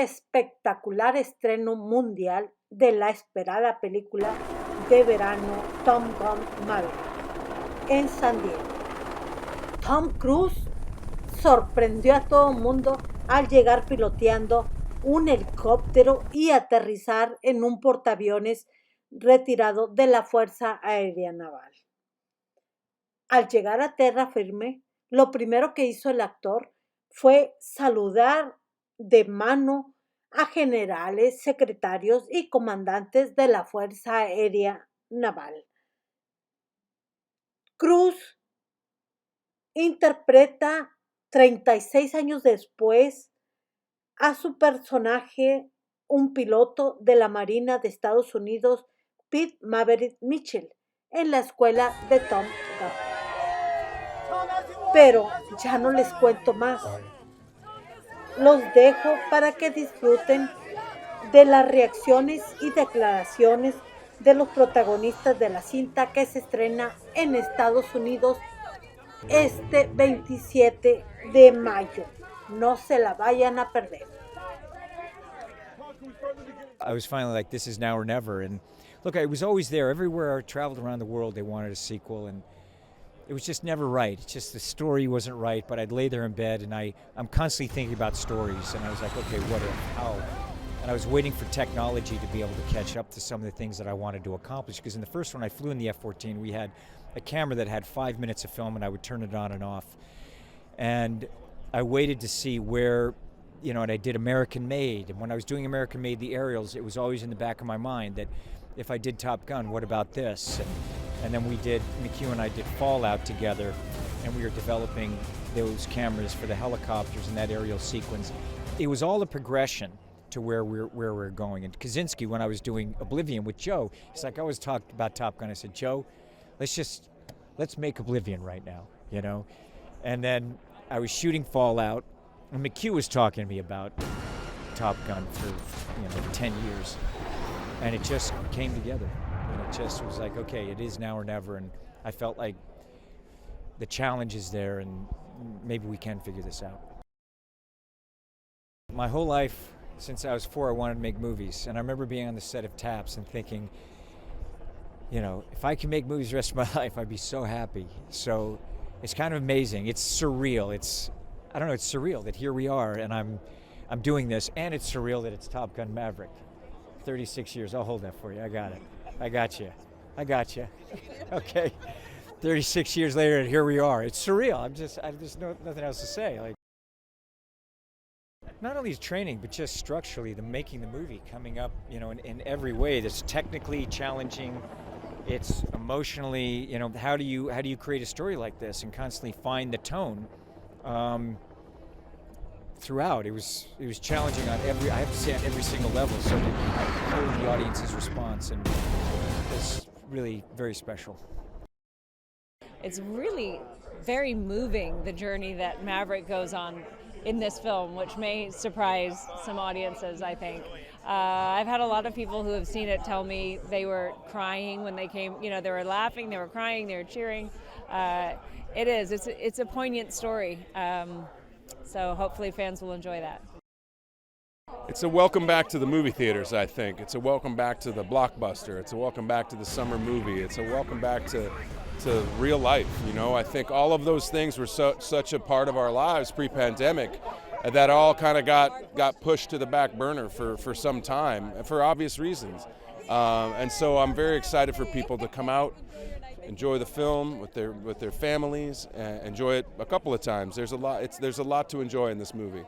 espectacular estreno mundial de la esperada película de verano Tom Gun Maverick en San Diego. Tom Cruise sorprendió a todo el mundo al llegar piloteando un helicóptero y aterrizar en un portaaviones retirado de la Fuerza Aérea Naval. Al llegar a tierra firme, lo primero que hizo el actor fue saludar de mano a generales, secretarios y comandantes de la Fuerza Aérea Naval. Cruz interpreta 36 años después a su personaje, un piloto de la Marina de Estados Unidos, Pete Maverick Mitchell, en la escuela de Tom Gun. Pero ya no les cuento más. Los dejo para que disfruten de las reacciones y declaraciones de los protagonistas de la cinta que se estrena en Estados Unidos este 27 de mayo. No se la vayan a perder. I was finally like, this is now or never. And look, I was always there. Everywhere I traveled around the world, they wanted a sequel. And it was just never right. It's just the story wasn't right, but I'd lay there in bed and I'm constantly thinking about stories. And I was like, okay, what if, how? And I was waiting for technology to be able to catch up to some of the things that I wanted to accomplish. Because in the first one, I flew in the F-14. We had a camera that had 5 minutes of film and I would turn it on and off. And I waited to see where, and I did American Made. And when I was doing American Made, the aerials, it was always in the back of my mind that if I did Top Gun, what about this? And then McHugh and I did Fallout together, and we were developing those cameras for the helicopters and that aerial sequence. It was all a progression to where we're going. And Kaczynski, when I was doing Oblivion with Joe, he's like, I always talked about Top Gun. I said, Joe, let's make Oblivion right now, And then I was shooting Fallout, and McHugh was talking to me about Top Gun for 10 years, and it just came together. And it just was like, okay, it is now or never, and I felt like the challenge is there, and maybe we can figure this out. My whole life, since I was 4, I wanted to make movies, and I remember being on the set of Taps and thinking, if I can make movies the rest of my life, I'd be so happy. So it's kind of amazing. It's surreal. It's surreal that here we are, and I'm doing this, and it's surreal that it's Top Gun Maverick. 36 years. I'll hold that for you. I got it. I got you. Okay. 36 years later, and here we are. It's surreal. I just nothing else to say. Like, not only is training, but just structurally, making the movie coming up, in every way. That's technically challenging. It's emotionally, how do you create a story like this and constantly find the tone? Throughout, it was challenging on I have to say on every single level. So to hear the audience's response, and it's really very special. It's really very moving, the journey that Maverick goes on in this film, which may surprise some audiences, I think. I've had a lot of people who have seen it tell me they were crying when they came, they were laughing, they were crying, they were cheering. It's a poignant story. So hopefully fans will enjoy that. It's a welcome back to the movie theaters, I think. It's a welcome back to the blockbuster. It's a welcome back to the summer movie. It's a welcome back to real life. I think all of those things were such a part of our lives pre-pandemic that all kind of got pushed to the back burner for some time for obvious reasons. And so I'm very excited for people to come out, enjoy the film with their families, and enjoy it a couple of times. There's a lot to enjoy in this movie.